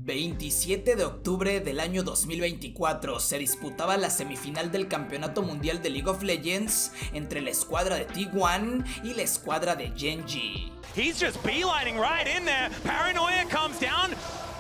27 de octubre del año 2024 se disputaba la semifinal del campeonato mundial de League of Legends entre la escuadra de T1 y la escuadra de Genji. He's just beelining right in there. Paranoia comes down.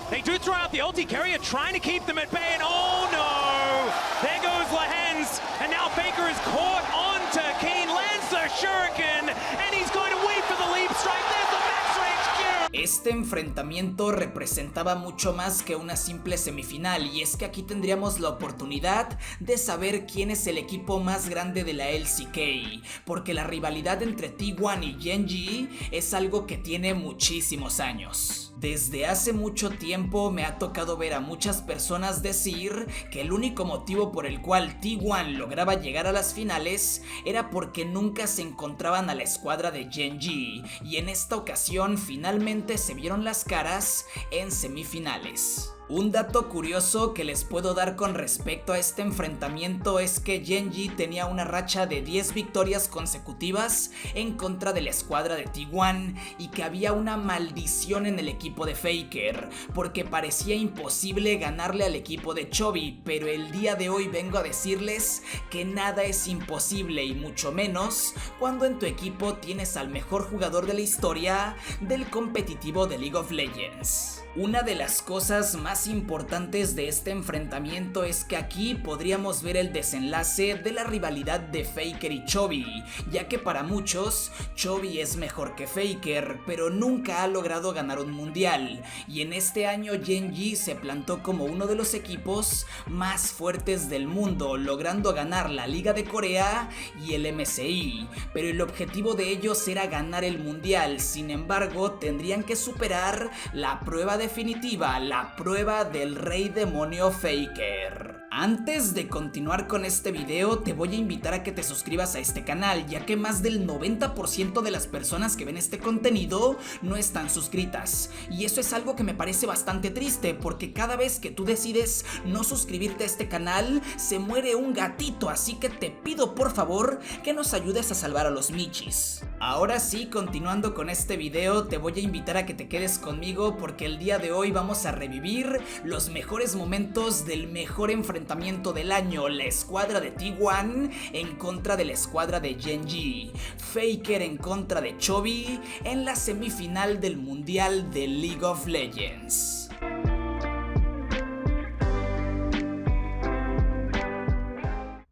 They do throw out the ulti carrier, trying to keep them at bay, and oh no! There goes Lehens, and now FAKER is caught onto Keen, lands the shuriken, and he's going to wait for the leap strike. There's the max range cure. Este enfrentamiento representaba mucho más que una simple semifinal, y es que aquí tendríamos la oportunidad de saber quién es el equipo más grande de la LCK, porque la rivalidad entre T1 y Genji es algo que tiene muchísimos años. Desde hace mucho tiempo me ha tocado ver a muchas personas decir que el único motivo por el cual T1 lograba llegar a las finales era porque nunca se encontraban a la escuadra de Genji, y en esta ocasión finalmente se vieron las caras en semifinales. Un dato curioso que les puedo dar con respecto a este enfrentamiento es que Genji tenía una racha de 10 victorias consecutivas en contra de la escuadra de T1 y que había una maldición en el equipo de FAKER porque parecía imposible ganarle al equipo de Chovy, pero el día de hoy vengo a decirles que nada es imposible, y mucho menos cuando en tu equipo tienes al mejor jugador de la historia del competitivo de League of Legends. Una de las cosas más importantes de este enfrentamiento es que aquí podríamos ver el desenlace de la rivalidad de FAKER y Chovy, ya que para muchos Chovy es mejor que FAKER, pero nunca ha logrado ganar un mundial, y en este año Genji se plantó como uno de los equipos más fuertes del mundo, logrando ganar la Liga de Corea y el MSI, pero el objetivo de ellos era ganar el mundial. Sin embargo, tendrían que superar la prueba definitiva, la prueba del rey demonio FAKER. Antes de continuar con este video, te voy a invitar a que te suscribas a este canal, ya que más del 90% de las personas que ven este contenido no están suscritas, y eso es algo que me parece bastante triste, porque cada vez que tú decides no suscribirte a este canal, se muere un gatito, así que te pido por favor que nos ayudes a salvar a los michis. Ahora sí, continuando con este video, te voy a invitar a que te quedes conmigo, porque el día de hoy vamos a revivir los mejores momentos del mejor enfrentamiento del año, la escuadra de T1 en contra de la escuadra de Genji, FAKER en contra de Chovy en la semifinal del mundial de League of Legends.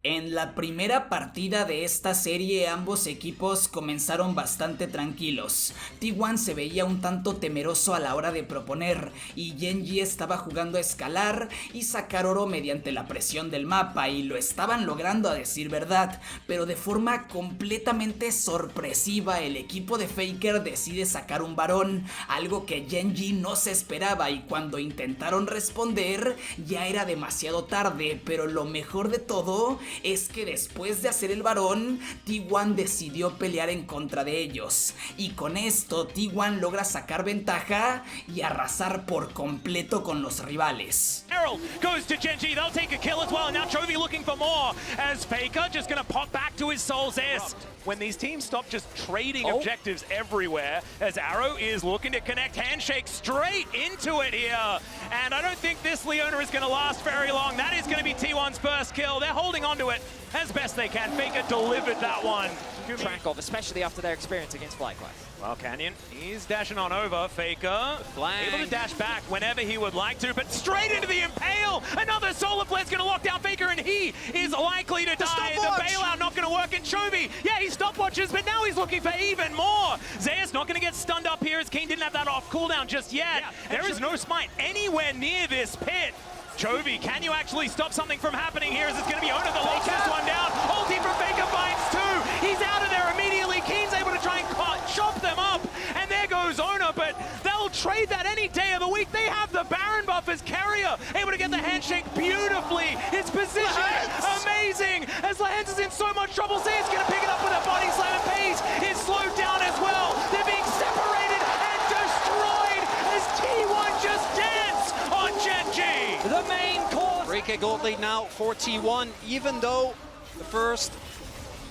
En la primera partida de esta serie, ambos equipos comenzaron bastante tranquilos. T1 se veía un tanto temeroso a la hora de proponer, y Genji estaba jugando a escalar y sacar oro mediante la presión del mapa, y lo estaban logrando a decir verdad, pero de forma completamente sorpresiva el equipo de FAKER decide sacar un varón, algo que Genji no se esperaba, y cuando intentaron responder ya era demasiado tarde. Pero lo mejor de todo es que después de hacer el varón, T1 decidió pelear en contra de ellos, y con esto T1 logra sacar ventaja y arrasar por completo con los rivales. Errol goes to Genji, they'll take a kill as well, and now Chovy looking for more, as FAKER just gonna pop back to his Soul's S. When these teams stop just trading objectives everywhere, as Arrow is looking to connect handshake straight into it here. And I don't think this Leona is going to last very long. That is going to be T1's first kill. They're holding on to it as best they can. FAKER delivered that one. Track off, especially after their experience against FlyQuest. Well, Canyon, he's dashing on over. FAKER able to dash back whenever he would like to, but straight into the Impale! Another Solar Flare's going to lock down FAKER, and he is likely to die. The bailout not going to work, and Chovy, yeah, he stopwatches, but now he's looking for even more. Zeus not going to get stunned up here, as Keen didn't have that off cooldown just yet. Yeah, there is no smite anywhere near this pit. Chovy, can you actually stop something from happening here? As it's going to be Ona that locks this one down. Ulti from FAKER finds two. He's out of there immediately. Keen's able to try and chop them up. And there goes Ona, but they'll trade that any day of the week. They have the Baron buff as Carrier, able to get the handshake beautifully. His position, amazing. As Lehens is in so much trouble, Zay's going to pick it up with a body slam, and Pace is slowed down as well. They're being separated and destroyed as T1 just dance on Genji. The main course. 3K gold lead now for T1, even though the first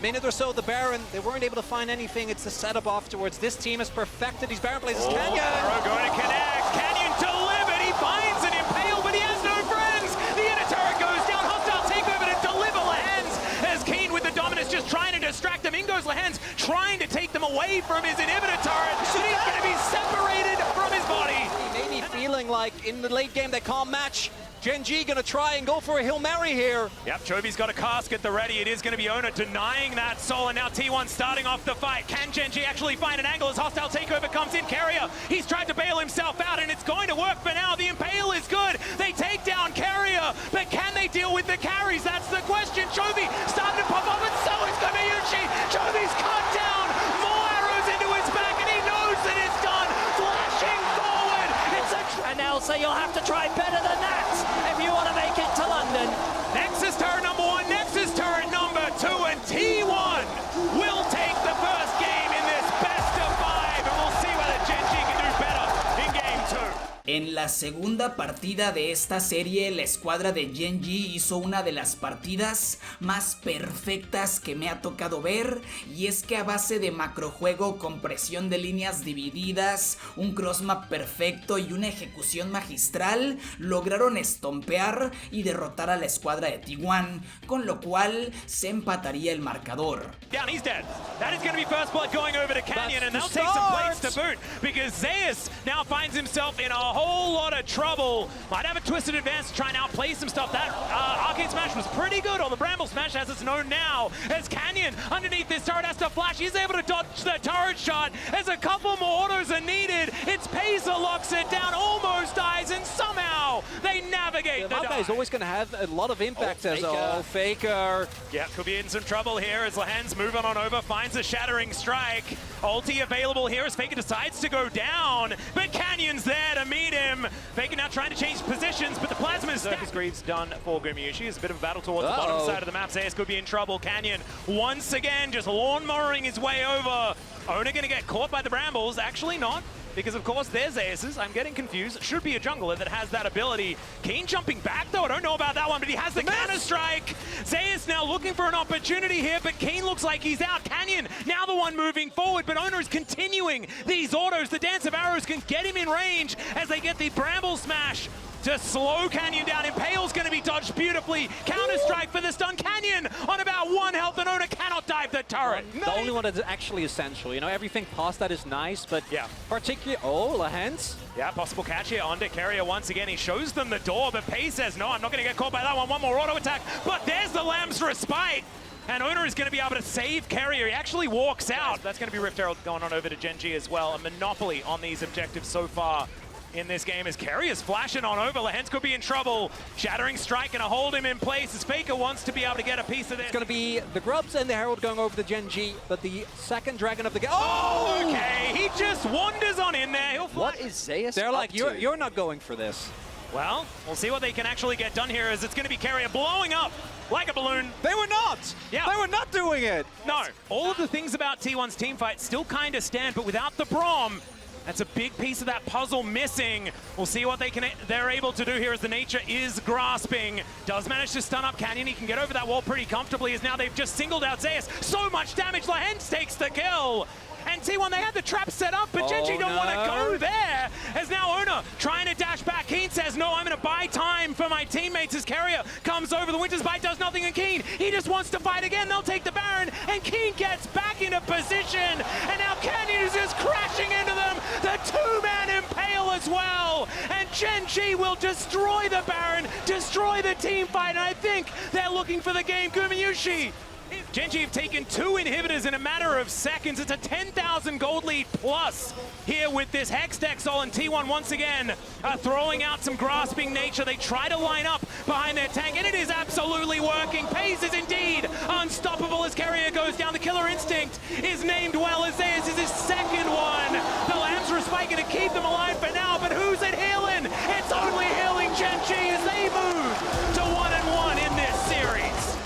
minute or so, the Baron, they weren't able to find anything. It's the setup afterwards. This team has perfected these Baron plays. Canyon! Arrow going to connect. Canyon delivered. He finds it. trying to take them away from his inhibitor turret, but he's going to be separated from his body. Maybe feeling like in the late game they can't match. Gen G gonna try and go for a Hail Mary here. Yep, Chobi's got a cask at the ready. It is going to be Ona denying that soul, and now T1 starting off the fight. Can Gen G actually find an angle as hostile takeover comes in? Carrier, he's tried to bail himself out, and it's going to work for now. The Impale is good. They take down Carrier, but can they deal with the carries? That's the question. Chobi starting to pop up, and so is Gumayushi. Chobi's cut down. More arrows into his back, and he knows that it's done. Flashing forward. And they'll say you'll have to try better than that if you want to make it to London. Nexus turret number 1, Nexus turret number 2, and T1 will take the first game in this best of 5, and we'll see whether Gen G can do better in game 2. En la segunda partida de esta serie, la escuadra de Gen G hizo una de las partidas más perfectas que me ha tocado ver, y es que a base de macrojuego con presión de líneas divididas, un crossmap perfecto y una ejecución magistral, lograron estompear y derrotar a la escuadra de T1, con lo cual se empataría el marcador. Down, he's dead. That is going to be first blood going over to Canyon, and they'll take some plates to boot, because Zeus now finds himself in a whole lot of trouble. Might have a twisted advance to try and outplay some stuff. That arcade smash was pretty good, or the bramble smash as it's known now, as Canyon underneath this turret has to flash. He's able to dodge the turret shot as a couple more autos are needed. It's Pesa locks it down, almost dies, and somehow they navigate the Maka is always going to have a lot of impact as a Faker. Yeah, could be in some trouble here as Lahan's moving on over, finds a shattering strike. Ulti available here as Faker decides to go down, but Canyon's there to meet him. Faker now trying to change positions, but the plasma is stacked. Greaves done for Gumayushi. It's a bit of a battle towards the bottom side of the map. Zayas could be in trouble. Canyon once again just lawnmowing his way over. Ona gonna get caught by the brambles. Actually not, because of course there's Zayas. I'm getting confused. Should be a jungler that has that ability. Keen jumping back though. I don't know about that one, but he has the counter strike. Zayas now looking for an opportunity here, but Keen looks like he's out. Canyon now the one moving forward, but Ona is continuing these autos. The dance of arrows can get him in range as they get the bramble smash to slow Canyon down. Impale's going to be dodged beautifully. Counter-strike for the stun. Canyon on about 1 health, and Ona cannot dive the turret. The only one that's actually essential. You know, everything past that is nice, but yeah, particularly... Oh, Lahan's. Yeah, possible catch here onto Carrier once again. He shows them the door, but Pei says, no, I'm not going to get caught by that one. One more auto attack, but there's the Lamb's respite. And Ona is going to be able to save Carrier. He actually walks out. That's going to be Rift Herald going on over to Gen G as well. A monopoly on these objectives so far in this game as Carrier's flashing on over. Lahan's could be in trouble. Shattering strike gonna hold him in place as Faker wants to be able to get a piece of this. It's gonna be the Grubs and the Herald going over to Gen G, but the second dragon of the game. Oh, okay. He just wanders on in there. He'll what is Zeus? They're like, you're not going for this. Well, we'll see what they can actually get done here, as it's gonna be Carrier blowing up like a balloon. They were not! Yeah. They were not doing it! No. All of the things about T1's team fight still kind of stand, but without the Brom, that's a big piece of that puzzle missing. We'll see what they're able to do here as the nature is grasping. Does manage to stun up Canyon. He can get over that wall pretty comfortably, as now they've just singled out Zeus. So much damage. Lahen takes the kill. And T1, they had the trap set up, but Gen G don't want to go there. As now Ona trying to dash back. Keen says, no, I'm going to buy time for my teammates as Carrier comes over. The Winter's Bite does nothing, and Keen, he just wants to fight again. They'll take the Baron, and Keen gets back into position. And now Canyon is just crashing into them. The two-man Impale as well. And Gen G will destroy the Baron, destroy the team fight, and I think they're looking for the game. Gumayushi. Gen G have taken 2 inhibitors in a matter of seconds. It's a 10,000 gold lead plus here with this Hex Dexol, and T1 once again throwing out some grasping nature. They try to line up behind their tank, and it is absolutely working. Pace is indeed unstoppable as Carrier goes down. The Killer Instinct is named well, as Zeus is his second one. The Lambs are spiking to keep them alive for now, but who's it healing? It's only healing Gen G as they move to 1-1 in this series.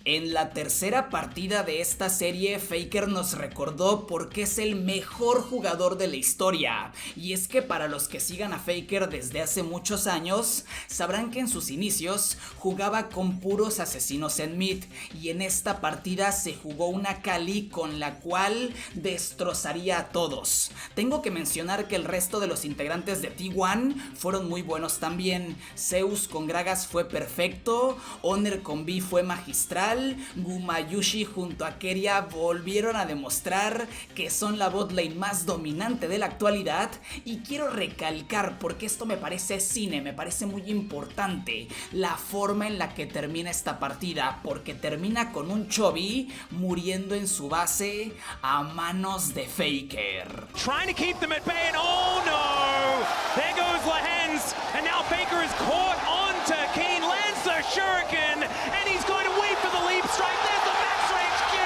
En la tercera partida de esta serie, Faker nos recordó por qué es el mejor jugador de la historia. Y es que para los que sigan a Faker desde hace muchos años, sabrán que en sus inicios jugaba con puros asesinos en mid. Y en esta partida se jugó una Kali con la cual destrozaría a todos. Tengo que mencionar que el resto de los integrantes de T1 fueron muy buenos también. Zeus con Gragas fue perfecto, Honor con Vi fue magistral, Mundial, Gumayusi junto a Keria volvieron a demostrar que son la botlane más dominante de la actualidad, y quiero recalcar, porque esto me parece cine, me parece muy importante, la forma en la que termina esta partida, porque termina con un Chovy muriendo en su base a manos de FAKER. Trying to keep them at bay, and oh no! There goes Lahens, and now FAKER is caught onto Keen, lands the shuriken, and he's going to wait for the leap strike. There's the max range Q,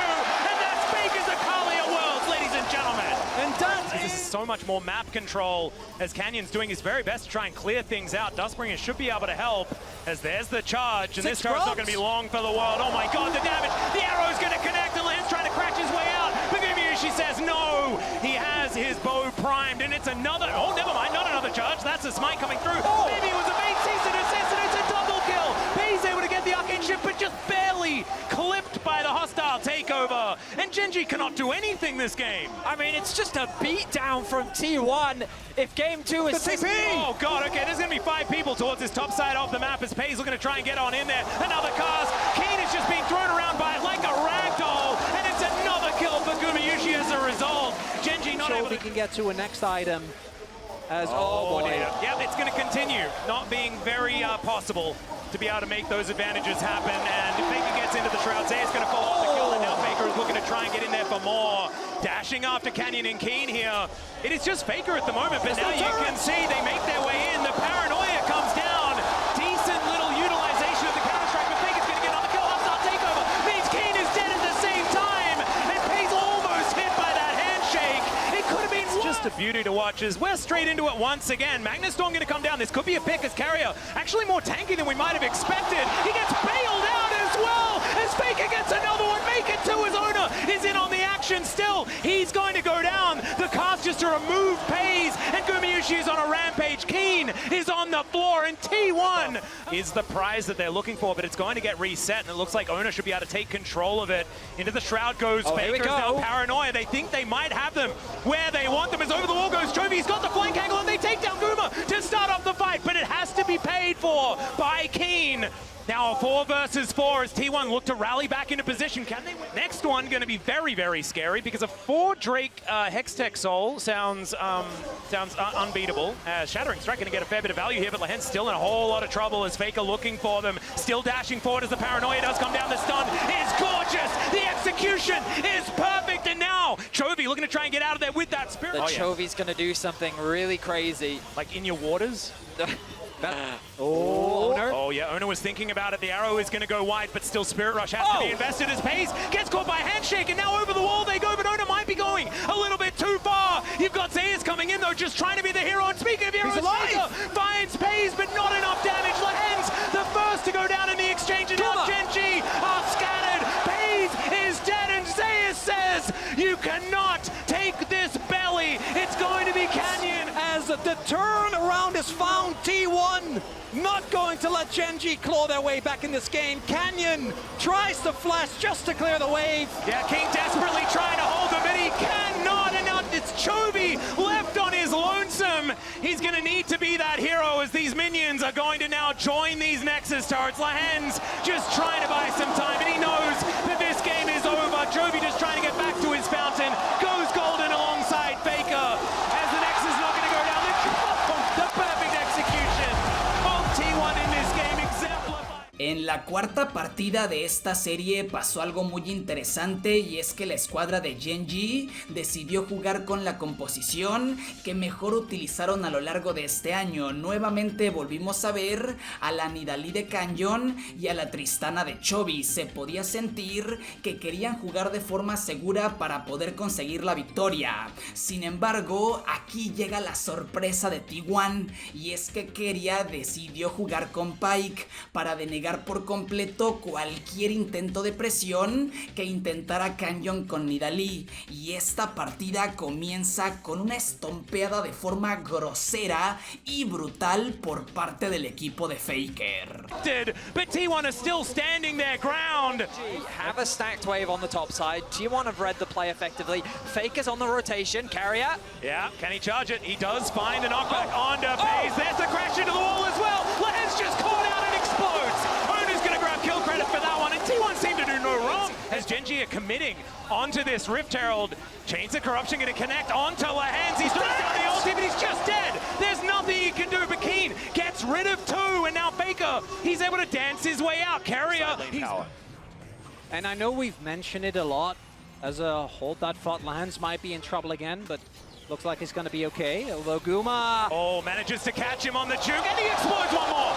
and that's FAKER's Akalia Worlds, ladies and gentlemen. And this is so much more map control as Canyon's doing his very best to try and clear things out. Dustbringer should be able to help, as there's the charge, and this turret's not going to be long for the world. Oh my god, the damage! The arrow's going to connect, and Lahens trying to crash his way out, but She says no, he has his bow primed, and it's another, oh never mind, not another charge, that's a smite coming through. Oh. Maybe it was a main season assist, and it's a double kill. He's able to get the arcane shift, but just barely clipped by the hostile takeover. And Genji cannot do anything this game. I mean, it's just a beatdown from T1. If game 2 is the TP! Oh god, okay, there's gonna be 5 people towards this top side of the map as Pay's looking to try and get on in there. Another cast, Keen is just being thrown around by it like a ragdoll, and it's another kill for Gumayusi as a result. Genji not able to... we can get to a next item. As, boy. Yep, it's going to continue not being very possible to be able to make those advantages happen. And if FAKER gets into the shroud, Zay's going to follow up the kill, and now FAKER is looking to try and get in there for more. Dashing after Canyon and Keen here. It is just FAKER at the moment, but now you can see they make their way in. The paranoia comes down. Decent little utilization of the counter-strike, but FAKER's going to get on the kill. Hostile takeover means Keen is dead at the same time, and Pay's almost hit by that handshake. It could have been just a beauty to watch as we're straight into it once again. Magnus Storm going to come down. This could be a pick as Carrier. Actually more tanky than we might have expected. He gets bailed out as well as FAKER gets another one. Make it to his owner. Is in on the action still. He's going to go down. The cast just to remove Pays, and Gumayusi is on a rampage. Keen is on the floor, and T1 is the prize that they're looking for, but it's going to get reset, and it looks like owner should be able to take control of it. Into the shroud goes FAKER. Now paranoia. They think they might have them where they want them, as over the wall goes Chovy. He's got the flank angle, and they take down Guma to start off the fight, but it has to be paid for by Keen. Now a 4 versus 4 as T1 look to rally back into position. Can they win? Next one going to be very, very scary because a 4 Drake Hextech Soul sounds unbeatable. Shattering Strike going to get a fair bit of value here, but Lahen's still in a whole lot of trouble as FAKER looking for them. Still dashing forward as the paranoia does come down. The stun is gorgeous. The execution is perfect, and now Chovy looking to try and get out of there with that spirit. The Chovy's going to do something really crazy. Like in your waters? Owner. Oh yeah, Owner was thinking about it. The arrow is going to go wide, but still Spirit Rush has to be invested as Pays gets caught by Handshake, and now over the wall they go, but Owner might be going a little bit too far. You've got Zayas coming in though, just trying to be the hero, and speaking of heroes, FAKER finds Pays, but not enough damage. Lahens the first to go down in the exchange, and now Genji are scattered. Pays is dead, and Zayas says, you cannot take this belly. It's going to be Canyon. As the turn around is found, T1 not going to let Genji claw their way back in this game. Canyon tries to flash just to clear the wave. Yeah, King desperately trying to hold him, but he cannot, and now it's Chovy left on his lonesome. He's going to need to be that hero as these minions are going to now join these Nexus turrets. Lahen's just trying to buy some time, and he knows that this game is over. Chovy just trying to get back to his fountain. Goes golden alongside FAKER as the Nexus is not going to go down. The perfect execution of T1 in this game exemplified. En la cuarta partida de esta serie pasó algo muy interesante, y es que la escuadra de Genji decidió jugar con la composición que mejor utilizaron a lo largo de este año. Nuevamente volvimos a ver a la Nidalee de Canyon y a la Tristana de Chovy. Se podía sentir que querían jugar de forma segura para poder conseguir la victoria. Sin embargo, aquí llega la sorpresa de T1, y es que Keria decidió jugar con Pyke para denegar por completo cualquier intento de presión que intentara Canyon con Nidalee, y esta partida comienza con una estompeada de forma grosera y brutal por parte del equipo de FAKER. But T1 is still standing their ground. Have a stacked wave on the top side. T1 have read the play effectively. FAKER's on the rotation. Carrier. Yeah, can he charge it? He does find the knockback onto Pays. There's the crash into the wall as well. Lahen's just caught out and explodes. Owner's going to grab kill credit for that one, and T1 seem to do no as Genji are committing onto this Rift Herald. Chains of Corruption going to connect onto LaHands. He's throws down the ulti, but he's just dead. There's nothing he can do, but Keen gets rid of two, and now Faker, he's able to dance his way out. Carrier, and I know we've mentioned it a lot as a hold that thought LaHands might be in trouble again, but looks like he's going to be okay. Although Guma manages to catch him on the juke, and he explodes one more.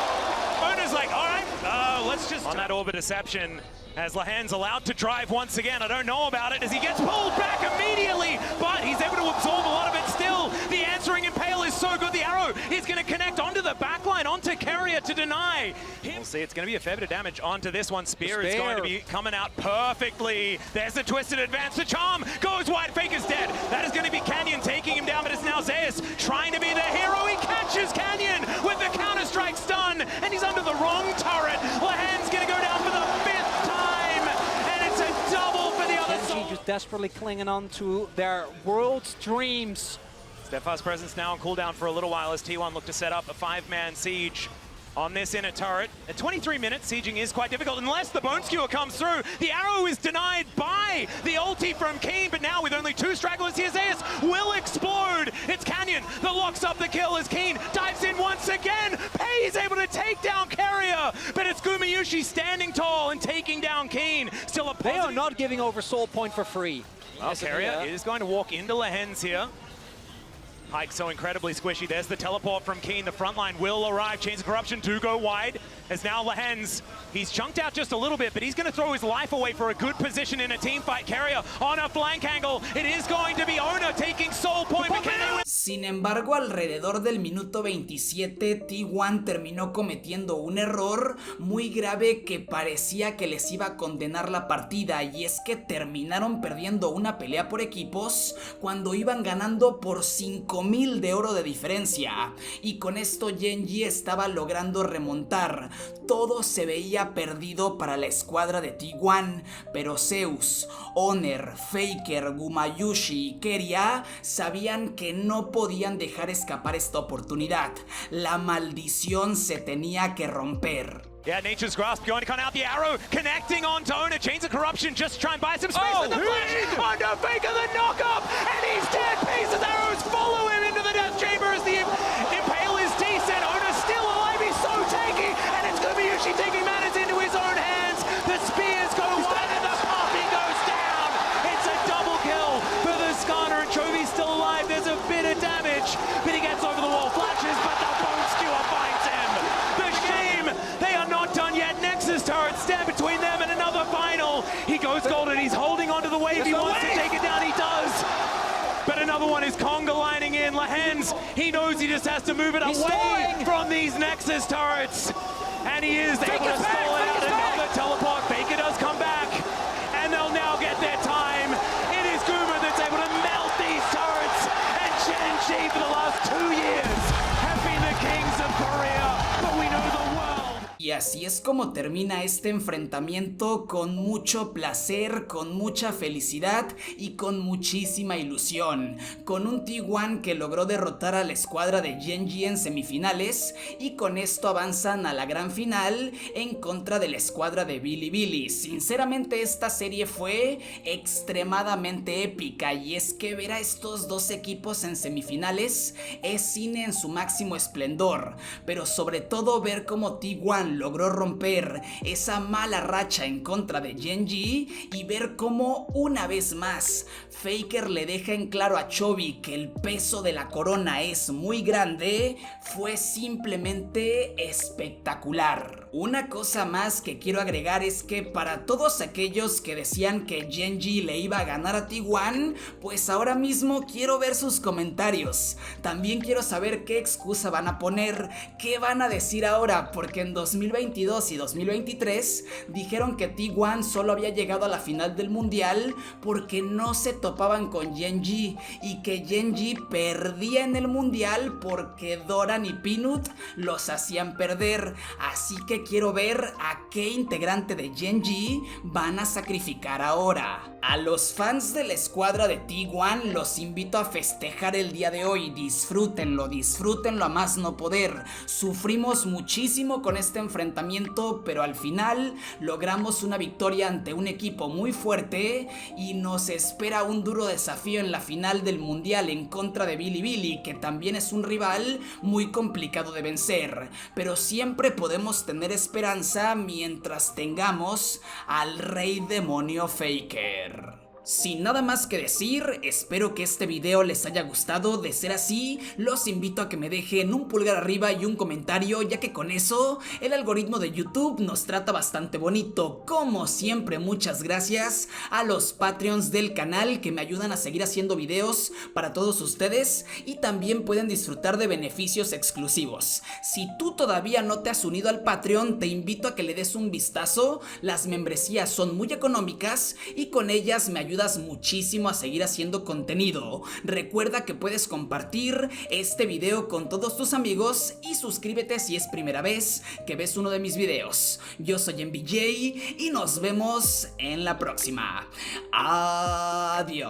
Owner's like, all right, let's just... On that Orbit Deception, as LaHands allowed to drive once again. I don't know about it as he gets pulled back immediately, but he's able to absorb a lot of it still. The answering Impale is so good. The arrow is going to connect onto the backline, onto Carrier to deny him. We'll see, it's going to be a fair bit of damage onto this one. Spear is going to be coming out perfectly. There's the twisted advance. The charm goes wide. Faker's dead. That is going to be Canyon taking him down, but it's now Zeus trying to be the hero. He catches Canyon with the Counter-Strike stun, and he's under the wrong turret. LaHands going to go down for the 5th time, and it's a double for the other side. just desperately clinging on to their world's dreams. Steadfast presence now on cooldown for a little while as T1 look to set up a 5-man siege on this inner turret. At 23 minutes, sieging is quite difficult unless the Bone Skewer comes through. The arrow is denied by the ulti from Keen, but now with only 2 stragglers here, Zeus will explode. It's Canyon that locks up the kill as Keen dives in once again. Pei is able to take down Carrier, but it's Gumayushi standing tall and taking down Keen. Still a They are not giving over Soul Point for free. Well, Carrier is going to walk into LaHands here. Pike so incredibly squishy. There's the teleport from Keen. The front line will arrive. Chains of Corruption do go wide. As now LaHands, he's chunked out just a little bit, but he's going to throw his life away for a good position in a team fight. Carrier on a flank angle. It is going to be Ona taking Soul Point. Sin embargo, alrededor del minuto 27, T1 terminó cometiendo un error muy grave que parecía que les iba a condenar la partida, y es que terminaron perdiendo una pelea por equipos cuando iban ganando por 5,000 de oro de diferencia, y con esto Genji estaba logrando remontar. Todo se veía perdido para la escuadra de T1, pero Zeus, Honor, Faker, Gumayushi y Keria sabían que no podían dejar escapar esta oportunidad. La maldición se tenía que romper. Yeah, Nature's Grasp going to cut out the arrow, connecting on to Ona. Chains of Corruption just try and buy some space with the flash onto Faker, the knock-up, and he's dead. Pace's arrows follow him into the death chamber as the Impale is decent. Ona's still alive, he's so tanky, and it's Gumayushi taking matters into his own hands. The spears go wide and the popping goes down. It's a double kill for the Skarner, and Chovy's still alive. There's a bit of damage, but he gets over the wall, flashes, but the Bone Skewer finds him. The shame, they are not done yet. Nexus turrets stand between them and another final. He goes golden, he's holding onto the wave. He wants to take it down, he does. But another one is conga lining in. LaHands, he knows he just has to move it away from these Nexus turrets. And he is able to stall it out. Another teleport. Faker does come back. And they'll now get their time. It is Guma that's able to melt these turrets. And Genji for the last 2 years have been the kings of Korea. But we know the world. Y así es como termina este enfrentamiento, con mucho placer, con mucha felicidad y con muchísima ilusión, con un T1 que logró derrotar a la escuadra de Genji en semifinales, y con esto avanzan a la gran final en contra de la escuadra de Bilibili. Sinceramente esta serie fue extremadamente épica, y es que ver a estos dos equipos en semifinales es cine en su máximo esplendor, pero sobre todo ver cómo T1 logró romper esa mala racha en contra de Genji, y ver cómo una vez más Faker le deja en claro a Chovy que el peso de la corona es muy grande, fue simplemente espectacular. Una cosa más que quiero agregar es que para todos aquellos que decían que Genji le iba a ganar a T1, pues ahora mismo quiero ver sus comentarios. También quiero saber qué excusa van a poner, qué van a decir ahora, porque en 2022 y 2023 dijeron que T1 solo había llegado a la final del mundial porque no se topaban con Genji, y que Genji perdía en el mundial porque Doran y Peanut los hacían perder. Así que quiero ver a qué integrante de Genji van a sacrificar ahora. A los fans de la escuadra de T1 los invito a festejar el día de hoy. Disfrútenlo a más no poder. Sufrimos muchísimo con este enfrentamiento enfrentamiento, pero al final logramos una victoria ante un equipo muy fuerte y nos espera un duro desafío en la final del Mundial en contra de Billy, que también es un rival muy complicado de vencer, pero siempre podemos tener esperanza mientras tengamos al rey demonio Faker. Sin nada más que decir, espero que este video les haya gustado. De ser así, los invito a que me dejen un pulgar arriba y un comentario, ya que con eso el algoritmo de YouTube nos trata bastante bonito. Como siempre, muchas gracias a los Patreons del canal que me ayudan a seguir haciendo videos para todos ustedes y también pueden disfrutar de beneficios exclusivos. Si tú todavía no te has unido al Patreon, te invito a que le des un vistazo. Las membresías son muy económicas y con ellas me ayudas muchísimo a seguir haciendo contenido. Recuerda que puedes compartir este video con todos tus amigos y suscríbete si es primera vez que ves uno de mis videos. Yo soy embeejay y nos vemos en la próxima. Adiós.